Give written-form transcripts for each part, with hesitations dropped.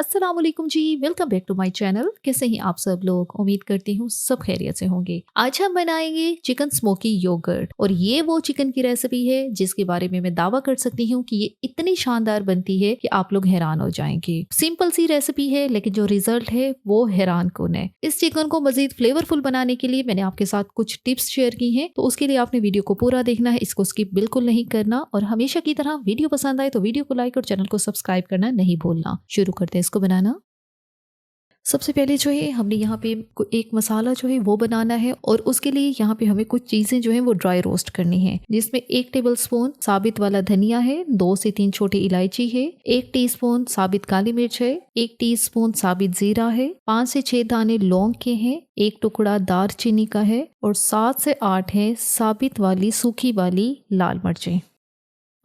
अस्सलाम वालेकुम जी, welcome back to my channel. कैसे हैं आप सब लोग? उम्मीद करती हूँ सब खैरियत से होंगे। आज हम बनाएंगे चिकन स्मोकी योगर्ट और ये वो चिकन की रेसिपी है जिसके बारे में मैं दावा कर सकती हूँ कि ये इतनी शानदार बनती है कि आप लोग हैरान हो जाएंगे। सिंपल सी रेसिपी है लेकिन जो रिजल्ट है वो हैरान कुन है। इस चिकन को मजीद फ्लेवरफुल बनाने के लिए मैंने आपके साथ कुछ टिप्स शेयर की हैं, तो उसके लिए आपने वीडियो को पूरा देखना है, इसको स्किप बिल्कुल नहीं करना। और हमेशा की तरह वीडियो पसंद आए तो वीडियो को लाइक और चैनल को सब्सक्राइब करना नहीं भूलना। शुरू करते हैं इसको बनाना। सबसे पहले जो है हमने यहाँ पे एक मसाला जो है वो बनाना है और उसके लिए यहाँ पे हमें कुछ चीज़ें जो है वो ड्राई रोस्ट करनी है, जिसमें 1 टेबलस्पून साबित वाला धनिया है, 2 से 3 छोटे इलायची है, 1 टीस्पून साबित काली मिर्च है, 1 टीस्पून साबित जीरा है, 5 से 6 दाने लौंग के हैं, 1 टुकड़ा दालचीनी का है और 7 से 8 है साबित वाली सूखी वाली लाल मिर्चें।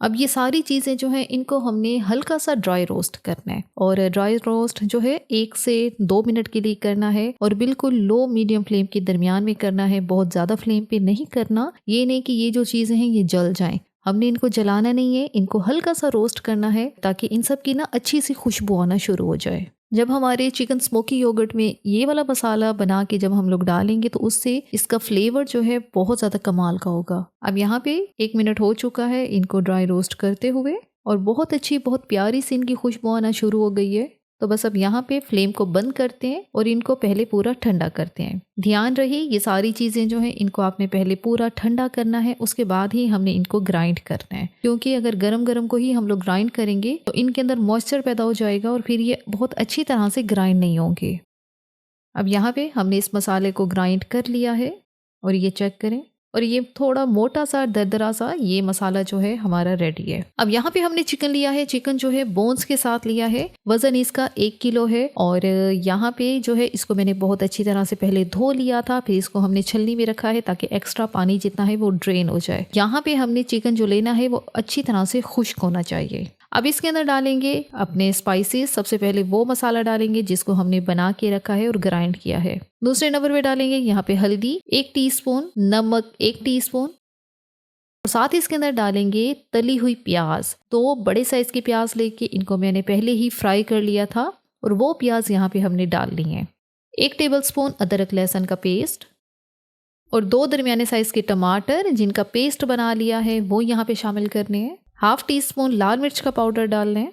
अब ये सारी चीज़ें जो हैं इनको हमने हल्का सा ड्राई रोस्ट करना है और ड्राई रोस्ट जो है 1 से 2 मिनट के लिए करना है और बिल्कुल लो मीडियम फ्लेम के दरमियान में करना है। बहुत ज़्यादा फ्लेम पे नहीं करना, ये नहीं कि ये जो चीज़ें हैं ये जल जाएं। हमने इनको जलाना नहीं है, इनको हल्का सा रोस्ट करना है ताकि इन सब की ना अच्छी सी खुशबू आना शुरू हो जाए। जब हमारे चिकन स्मोकी योगर्ट में ये वाला मसाला बना के जब हम लोग डालेंगे तो उससे इसका फ्लेवर जो है बहुत ज़्यादा कमाल का होगा। अब यहाँ पे 1 मिनट हो चुका है इनको ड्राई रोस्ट करते हुए और बहुत अच्छी बहुत प्यारी सी इनकी खुशबू आना शुरू हो गई है। तो बस अब यहाँ पे फ्लेम को बंद करते हैं और इनको पहले पूरा ठंडा करते हैं। ध्यान रहे ये सारी चीज़ें जो हैं इनको आपने पहले पूरा ठंडा करना है, उसके बाद ही हमने इनको ग्राइंड करना है, क्योंकि अगर गरम गरम को ही हम लोग ग्राइंड करेंगे तो इनके अंदर मॉइस्चर पैदा हो जाएगा और फिर ये बहुत अच्छी तरह से ग्राइंड नहीं होंगे। अब यहाँ पे हमने इस मसाले को ग्राइंड कर लिया है और ये चेक करें और ये थोड़ा मोटा सा दरदरा सा ये मसाला जो है हमारा रेडी है। अब यहाँ पे हमने चिकन लिया है, चिकन जो है बोन्स के साथ लिया है, वजन इसका 1 किलो है और यहाँ पे जो है इसको मैंने बहुत अच्छी तरह से पहले धो लिया था, फिर इसको हमने छलनी में रखा है ताकि एक्स्ट्रा पानी जितना है वो ड्रेन हो जाए। यहाँ पे हमने चिकन जो लेना है वो अच्छी तरह से खुश्क होना चाहिए। अब इसके अंदर डालेंगे अपने स्पाइसेस। सबसे पहले वो मसाला डालेंगे जिसको हमने बना के रखा है और ग्राइंड किया है। दूसरे नंबर पे डालेंगे यहाँ पे हल्दी 1 टीस्पून, नमक 1 टीस्पून और साथ ही इसके अंदर डालेंगे तली हुई प्याज। 2 बड़े साइज के प्याज लेके इनको मैंने पहले ही फ्राई कर लिया था और वो प्याज यहाँ पे हमने डालनी है। 1 टेबलस्पून अदरक लहसुन का पेस्ट और 2 दरमियाने साइज के टमाटर जिनका पेस्ट बना लिया है वो यहाँ पे शामिल करने हैं। 1/2 टीस्पून लाल मिर्च का पाउडर डाल लें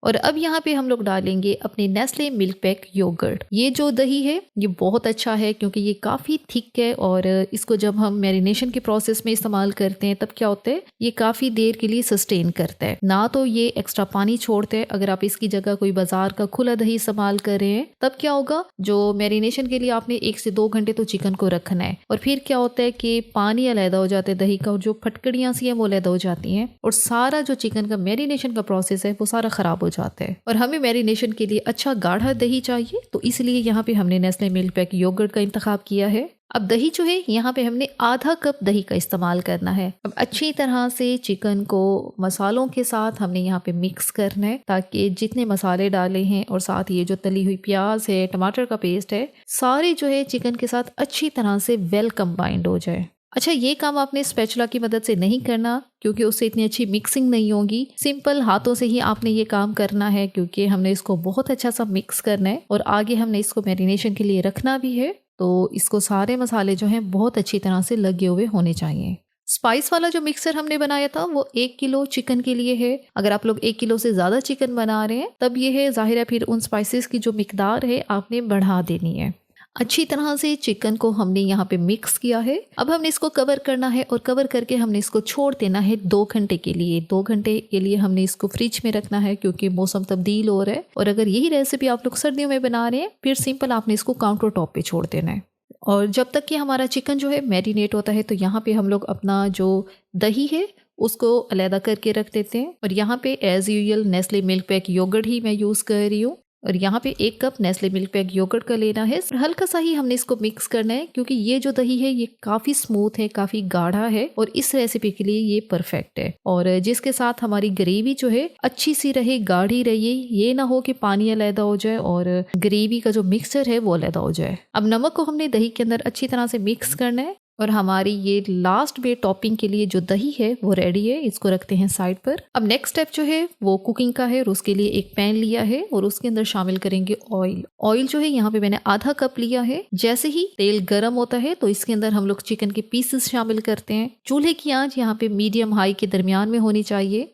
और अब यहाँ पे हम लोग डालेंगे अपने नेस्ले मिल्क पैक योगर्ट। ये जो दही है ये बहुत अच्छा है क्योंकि ये काफ़ी थिक है और इसको जब हम मैरिनेशन के प्रोसेस में इस्तेमाल करते हैं तब क्या होता है ये काफ़ी देर के लिए सस्टेन करता है, ना तो ये एक्स्ट्रा पानी छोड़ता है। अगर आप इसकी जगह कोई बाजार का खुला दही इस्तेमाल कर रहे हैं तब क्या होगा, जो मैरिनेशन के लिए आपने 1 से 2 घंटे तो चिकन को रखना है और फिर क्या होता है कि पानी अलहदा हो जाता है दही का और जो फटकड़ियाँ सी हैं वो अलहदा हो जाती हैं और सारा जो चिकन का मैरिनेशन का प्रोसेस है वो सारा खराब जाता है। और हमें मैरिनेशन के लिए अच्छा गाढ़ा दही चाहिए, तो इसलिए यहाँ पे हमने नेस्ले मिल्क पैक योगर्ट का इंतखाब किया है। अब दही जो है यहाँ पे हमने आधा कप दही का इस्तेमाल करना है। अब अच्छी तरह से चिकन को मसालों के साथ हमने यहाँ पे मिक्स करना है ताकि जितने मसाले डाले हैं और साथ ये जो तली हुई प्याज है, टमाटर का पेस्ट है, सारे जो है चिकन के साथ अच्छी तरह से वेल कंबाइंड हो जाए। अच्छा, ये काम आपने स्पैचुला की मदद से नहीं करना क्योंकि उससे इतनी अच्छी मिक्सिंग नहीं होगी। सिंपल हाथों से ही आपने ये काम करना है क्योंकि हमने इसको बहुत अच्छा सा मिक्स करना है और आगे हमने इसको मैरिनेशन के लिए रखना भी है, तो इसको सारे मसाले जो हैं बहुत अच्छी तरह से लगे हुए होने चाहिए। स्पाइस वाला जो मिक्सर हमने बनाया था वो 1 किलो चिकन के लिए है। अगर आप लोग 1 किलो से ज़्यादा चिकन बना रहे हैं तब ये है ज़ाहिर है फिर उन स्पाइसेस की जो मिकदार है आपने बढ़ा देनी है। अच्छी तरह से चिकन को हमने यहाँ पे मिक्स किया है। अब हमने इसको कवर करना है और कवर करके हमने इसको छोड़ देना है 2 घंटे के लिए। 2 घंटे के लिए हमने इसको फ्रिज में रखना है क्योंकि मौसम तब्दील हो रहा है और अगर यही रेसिपी आप लोग सर्दियों में बना रहे हैं फिर सिंपल आपने इसको काउंटर टॉप पे छोड़ देना है। और जब तक कि हमारा चिकन जो है मैरिनेट होता है तो यहाँ पे हम लोग अपना जो दही है उसको अलहदा करके रख देते हैं और यहाँ पे as usual Nestle milk pack yogurt ही मैं यूज़ कर रही हूँ और यहाँ पे 1 cup Nestle milk pack yogurt का लेना है। हल्का सा ही हमने इसको मिक्स करना है क्योंकि ये जो दही है ये काफ़ी स्मूथ है, काफ़ी गाढ़ा है और इस रेसिपी के लिए ये परफेक्ट है और जिसके साथ हमारी ग्रेवी जो है अच्छी सी रहे, गाढ़ी रही, ये ना हो कि पानी अलहदा हो जाए और ग्रेवी का जो मिक्सचर है वो अलहदा हो जाए। अब नमक को हमने दही के अंदर अच्छी तरह से मिक्स करना है और हमारी ये लास्ट में टॉपिंग के लिए जो दही है वो रेडी है, इसको रखते हैं साइड पर। अब नेक्स्ट स्टेप जो है वो कुकिंग का है और उसके लिए एक पैन लिया है और उसके अंदर शामिल करेंगे ऑयल। ऑयल जो है यहाँ पे मैंने आधा कप लिया है। जैसे ही तेल गर्म होता है तो इसके अंदर हम लोग चिकन के पीसेस शामिल करते हैं। चूल्हे की आंच यहाँ पे मीडियम हाई के दरमियान में होनी चाहिए।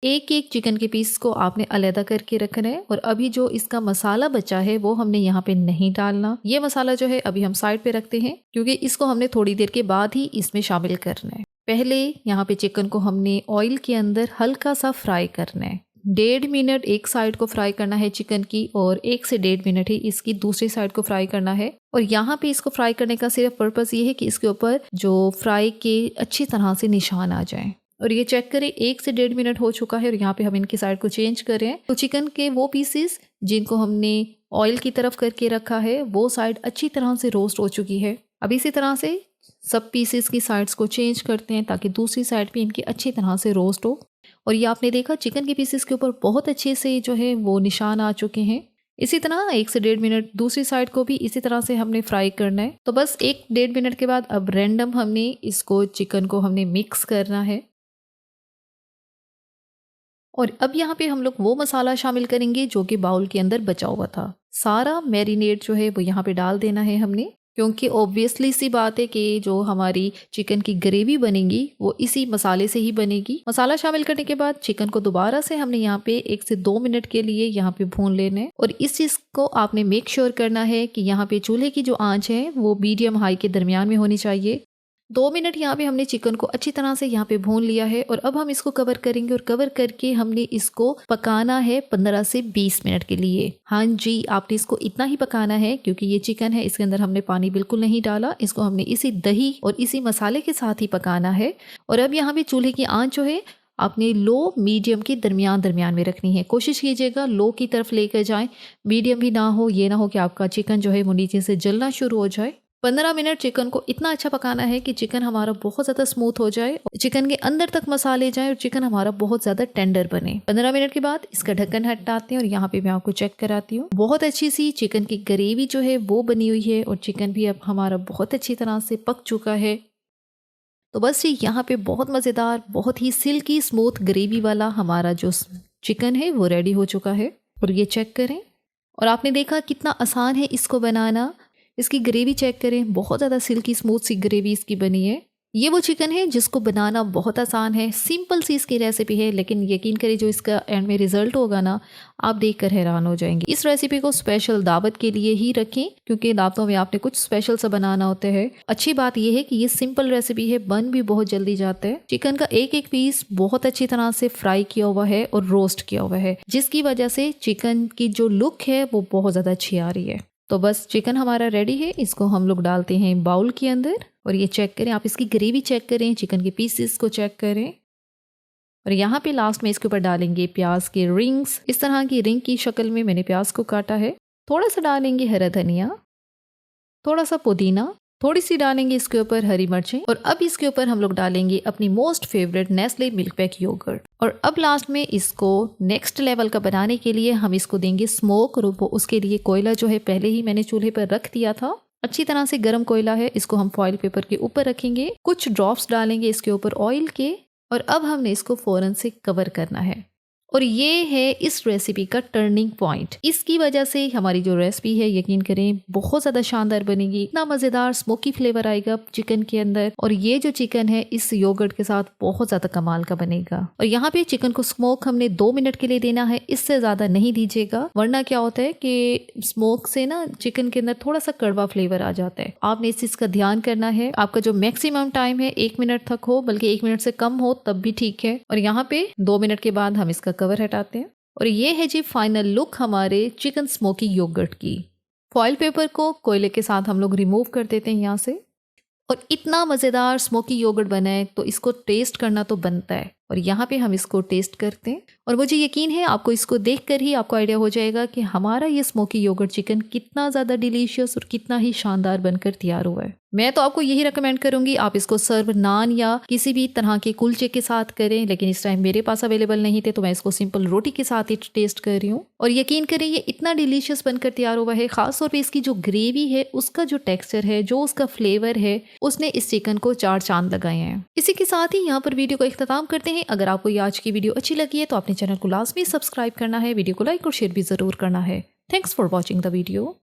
एक एक चिकन के पीस को आपने अलग करके रखना है और अभी जो इसका मसाला बचा है वो हमने यहाँ पे नहीं डालना। ये मसाला जो है अभी हम साइड पे रखते हैं क्योंकि इसको हमने थोड़ी देर के बाद ही इसमें शामिल करना है। पहले यहाँ पे चिकन को हमने ऑयल के अंदर हल्का सा फ्राई करना है। 1.5 मिनट एक साइड को फ्राई करना है चिकन की और 1 से 1.5 मिनट ही इसकी दूसरी साइड को फ्राई करना है। और यहाँ पे इसको फ्राई करने का सिर्फ पर्पस ये है कि इसके ऊपर जो फ्राई के अच्छी तरह से निशान आ जाए। और ये चेक करें 1 से 1.5 मिनट हो चुका है और यहाँ पे हम इनकी साइड को चेंज कर रहे हैं। तो चिकन के वो पीसेस जिनको हमने ऑयल की तरफ करके रखा है वो साइड अच्छी तरह से रोस्ट हो चुकी है। अब इसी तरह से सब पीसेस की साइड्स को चेंज करते हैं ताकि दूसरी साइड भी इनकी अच्छी तरह से रोस्ट हो। और ये आपने देखा चिकन के पीसेस के ऊपर बहुत अच्छे से जो है वो निशान आ चुके हैं। इसी तरह 1 से 1.5 मिनट दूसरी साइड को भी इसी तरह से हमने फ्राई करना है। तो बस 1-1.5 मिनट के बाद अब रैंडम हमने इसको चिकन को हमने मिक्स करना है। और अब यहाँ पे हम लोग वो मसाला शामिल करेंगे जो कि बाउल के अंदर बचा हुआ था। सारा मैरिनेट जो है वो यहाँ पे डाल देना है हमने, क्योंकि ऑब्वियसली सी बात है कि जो हमारी चिकन की ग्रेवी बनेगी वो इसी मसाले से ही बनेगी। मसाला शामिल करने के बाद चिकन को दोबारा से हमने यहाँ पे 1 से 2 मिनट के लिए यहाँ पे भून लेना है। और इस चीज़ को आपने मेक श्योर करना है कि यहाँ पे चूल्हे की जो आंच है वो मीडियम हाई के दरमियान में होनी चाहिए। 2 मिनट यहाँ पे हमने चिकन को अच्छी तरह से यहाँ पे भून लिया है और अब हम इसको कवर करेंगे और कवर करके हमने इसको पकाना है 15 से 20 मिनट के लिए। हाँ जी, आपने इसको इतना ही पकाना है क्योंकि ये चिकन है, इसके अंदर हमने पानी बिल्कुल नहीं डाला। इसको हमने इसी दही और इसी मसाले के साथ ही पकाना है। और अब यहाँ पे चूल्हे की आंच जो है आपने लो मीडियम के दरमियान में रखनी है। कोशिश कीजिएगा लो की तरफ लेकर जाएं, मीडियम भी ना हो, ये ना हो कि आपका चिकन जो है वो नीचे से जलना शुरू हो जाए। 15 मिनट चिकन को इतना अच्छा पकाना है कि चिकन हमारा बहुत ज़्यादा स्मूथ हो जाए, चिकन के अंदर तक मसाले जाए और चिकन हमारा बहुत ज़्यादा टेंडर बने। 15 मिनट के बाद इसका ढक्कन हटाते हैं और यहाँ पे मैं आपको चेक कराती हूँ। बहुत अच्छी सी चिकन की ग्रेवी जो है वो बनी हुई है और चिकन भी अब हमारा बहुत अच्छी तरह से पक चुका है। तो बस ये यहाँ पे बहुत मज़ेदार, बहुत ही सिल्की स्मूथ ग्रेवी वाला हमारा जो चिकन है वो रेडी हो चुका है। और ये चेक करें और आपने देखा कितना आसान है इसको बनाना। इसकी ग्रेवी चेक करें, बहुत ज़्यादा सिल्की स्मूथ सी ग्रेवी इसकी बनी है। ये वो चिकन है जिसको बनाना बहुत आसान है, सिंपल सी इसकी रेसिपी है, लेकिन यकीन करिए जो इसका एंड में रिजल्ट होगा ना, आप देखकर हैरान हो जाएंगे। इस रेसिपी को स्पेशल दावत के लिए ही रखें क्योंकि दावतों में आपने कुछ स्पेशल सा बनाना होता है। अच्छी बात यह है कि ये सिंपल रेसिपी है, बन भी बहुत जल्दी जाता है। चिकन का एक एक पीस बहुत अच्छी तरह से फ्राई किया हुआ है और रोस्ट किया हुआ है, जिसकी वजह से चिकन की जो लुक है वो बहुत ज़्यादा अच्छी आ रही है। तो बस चिकन हमारा रेडी है, इसको हम लोग डालते हैं बाउल के अंदर और ये चेक करें, आप इसकी ग्रेवी चेक करें, चिकन के पीसेस को चेक करें। और यहाँ पे लास्ट में इसके ऊपर डालेंगे प्याज के रिंग्स। इस तरह की रिंग की शक्ल में मैंने प्याज को काटा है। थोड़ा सा डालेंगे हरा धनिया, थोड़ा सा पुदीना, थोड़ी सी डालेंगे इसके ऊपर हरी मिर्चें और अब इसके ऊपर हम लोग डालेंगे अपनी most favourite Nestle milk pack yogurt. और अब लास्ट में इसको नेक्स्ट लेवल का बनाने के लिए हम इसको देंगे स्मोक। और उसके लिए कोयला जो है पहले ही मैंने चूल्हे पर रख दिया था, अच्छी तरह से गर्म कोयला है। इसको हम फॉइल पेपर के ऊपर रखेंगे, कुछ ड्रॉप्स डालेंगे इसके ऊपर ऑयल के और अब हमने इसको फौरन से कवर करना है। और ये है इस रेसिपी का टर्निंग पॉइंट। इसकी वजह से हमारी जो रेसिपी है यकीन करें बहुत ज़्यादा शानदार बनेगी। इतना मज़ेदार स्मोकी फ्लेवर आएगा चिकन के अंदर और ये जो चिकन है इस योगर्ट के साथ बहुत ज़्यादा कमाल का बनेगा। और यहाँ पे चिकन को स्मोक हमने 2 मिनट के लिए देना है, इससे ज़्यादा नहीं दीजिएगा, वरना क्या होता है कि स्मोक से ना चिकन के अंदर थोड़ा सा कड़वा फ्लेवर आ जाता है। आपने इस चीज़ का ध्यान करना है। आपका जो मैक्सिमम टाइम है 1 मिनट तक हो, बल्कि 1 मिनट से कम हो तब भी ठीक है। और यहाँ पे 2 मिनट के बाद हम इसका कवर हटाते हैं और ये है जी फाइनल लुक हमारे चिकन स्मोकी योगर्ट की। फॉइल पेपर को कोयले के साथ हम लोग रिमूव कर देते हैं यहाँ से। और इतना मज़ेदार स्मोकी योगर्ट बना है तो इसको टेस्ट करना तो बनता है। और यहाँ पे हम इसको टेस्ट करते हैं और मुझे यकीन है आपको इसको देखकर ही आपको आइडिया हो जाएगा कि हमारा ये स्मोकी योगर्ट चिकन कितना ज़्यादा डिलीशियस और कितना ही शानदार बनकर तैयार हुआ है। मैं तो आपको यही रेकमेंड करूंगी आप इसको सर्व नान या किसी भी तरह के कुलचे के साथ करें, लेकिन इस टाइम मेरे पास अवेलेबल नहीं थे तो मैं इसको सिंपल रोटी के साथ ही टेस्ट कर रही हूँ। और यकीन करें ये इतना डिलीशियस बनकर तैयार हुआ है, खासतौर पे इसकी जो ग्रेवी है, उसका जो टेक्सचर है, जो उसका फ्लेवर है, उसने इस चिकन को 4 चांद लगाए हैं। इसी के साथ ही यहाँ पर वीडियो को इख्तिताम करते हैं। अगर आपको ये आज की वीडियो अच्छी लगी है तो अपने चैनल को लाजमी सब्सक्राइब करना है, वीडियो को लाइक और शेयर भी जरूर करना है। Thanks for watching the video.